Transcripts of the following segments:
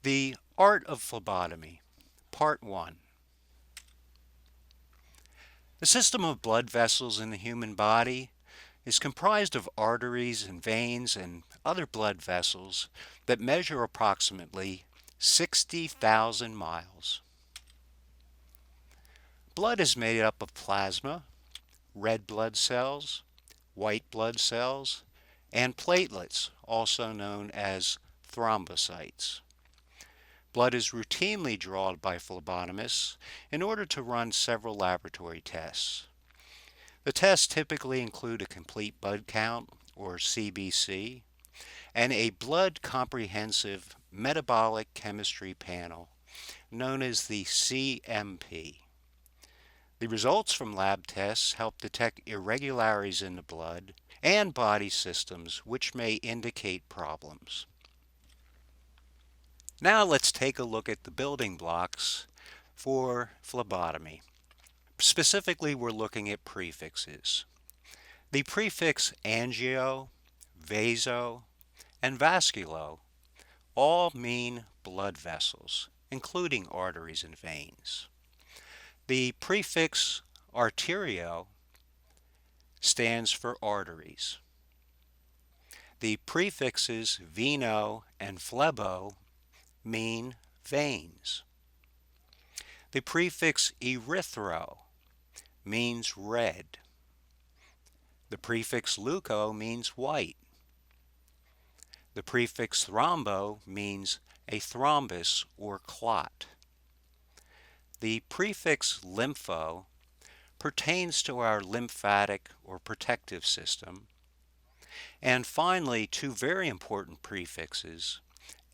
The Art of Phlebotomy, Part 1. The system of blood vessels in the human body is comprised of arteries and veins and other blood vessels that measure approximately 60,000 miles. Blood is made up of plasma, red blood cells, white blood cells, and platelets, also known as thrombocytes. Blood is routinely drawn by phlebotomists in order to run several laboratory tests. The tests typically include a complete blood count, or CBC, and a blood comprehensive metabolic chemistry panel, known as the CMP. The results from lab tests help detect irregularities in the blood and body systems which may indicate problems. Now let's take a look at the building blocks for phlebotomy. Specifically, we're looking at prefixes. The prefix angio, vaso, and vasculo all mean blood vessels, including arteries and veins. The prefix arterio stands for arteries. The prefixes veno and phlebo mean veins. The prefix erythro means red. The prefix leuco means white. The prefix thrombo means a thrombus or clot. The prefix lympho pertains to our lymphatic or protective system. And finally, two very important prefixes,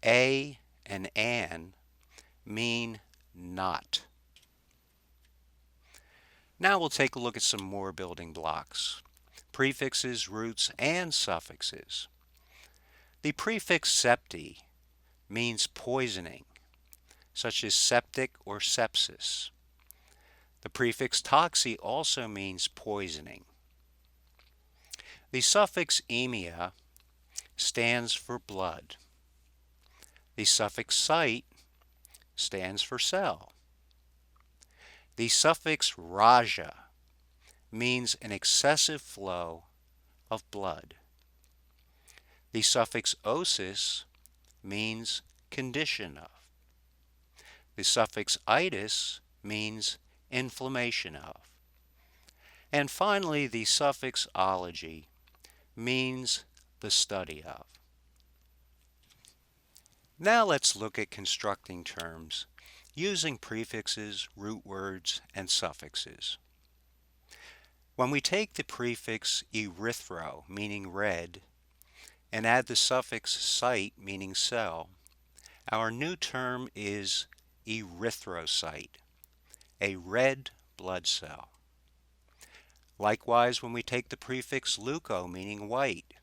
a and an, mean not. Now we'll take a look at some more building blocks, prefixes, roots, and suffixes. The prefix septi means poisoning, such as septic or sepsis. The prefix toxi also means poisoning. The suffix emia stands for blood. The suffix cyte stands for cell. The suffix raja means an excessive flow of blood. The suffix osis means condition of. The suffix itis means inflammation of. And finally, the suffix ology means the study of. Now let's look at constructing terms using prefixes, root words, and suffixes. When we take the prefix erythro, meaning red, and add the suffix cyte, meaning cell, our new term is erythrocyte, a red blood cell. Likewise, when we take the prefix leuco, meaning white,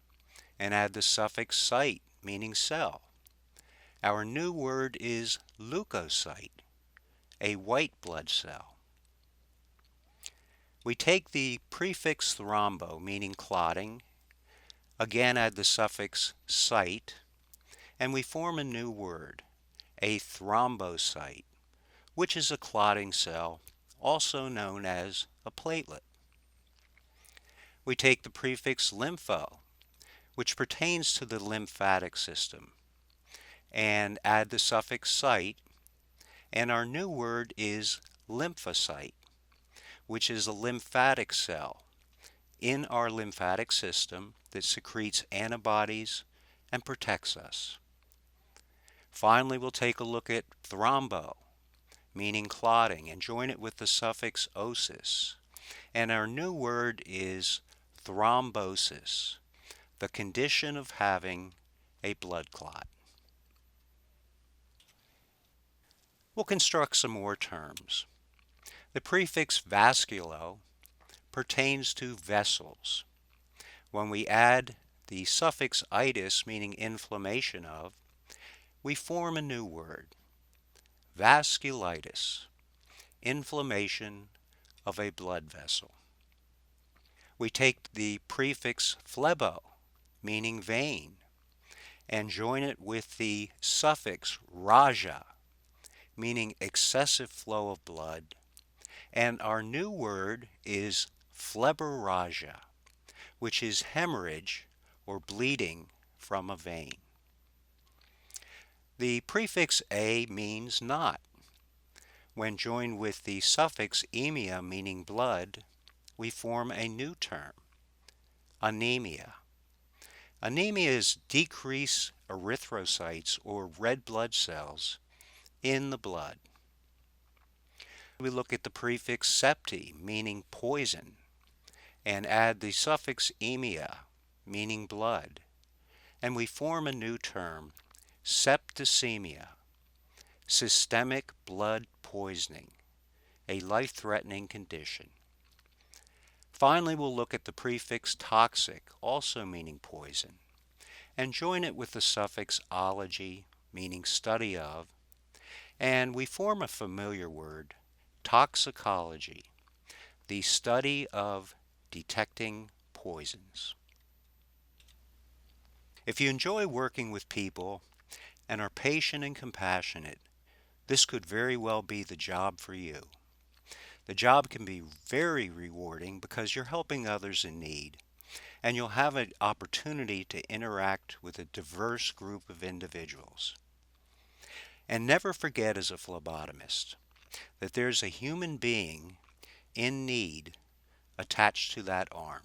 and add the suffix cyte, meaning cell, our new word is leukocyte, a white blood cell. We take the prefix thrombo, meaning clotting, again add the suffix cyte, and we form a new word, a thrombocyte, which is a clotting cell, also known as a platelet. We take the prefix lympho, which pertains to the lymphatic system, and add the suffix cyte, and our new word is lymphocyte, which is a lymphatic cell in our lymphatic system that secretes antibodies and protects us. Finally, we'll take a look at thrombo, meaning clotting, and join it with the suffix osis. And our new word is thrombosis, the condition of having a blood clot. We'll construct some more terms. The prefix vasculo pertains to vessels. When we add the suffix itis, meaning inflammation of, we form a new word, vasculitis, inflammation of a blood vessel. We take the prefix phlebo, meaning vein, and join it with the suffix raja, meaning excessive flow of blood. And our new word is phleboraja, which is hemorrhage or bleeding from a vein. The prefix a means not. When joined with the suffix emia, meaning blood, we form a new term, anemia. Anemia is decreased erythrocytes or red blood cells in the blood. We look at the prefix septi, meaning poison, and add the suffix emia, meaning blood, and we form a new term, septicemia, systemic blood poisoning, a life-threatening condition. Finally, we'll look at the prefix toxic, also meaning poison, and join it with the suffix ology, meaning study of, and we form a familiar word, toxicology, the study of detecting poisons. If you enjoy working with people and are patient and compassionate, this could very well be the job for you. The job can be very rewarding because you're helping others in need, and you'll have an opportunity to interact with a diverse group of individuals. And never forget, as a phlebotomist, that there's a human being in need attached to that arm.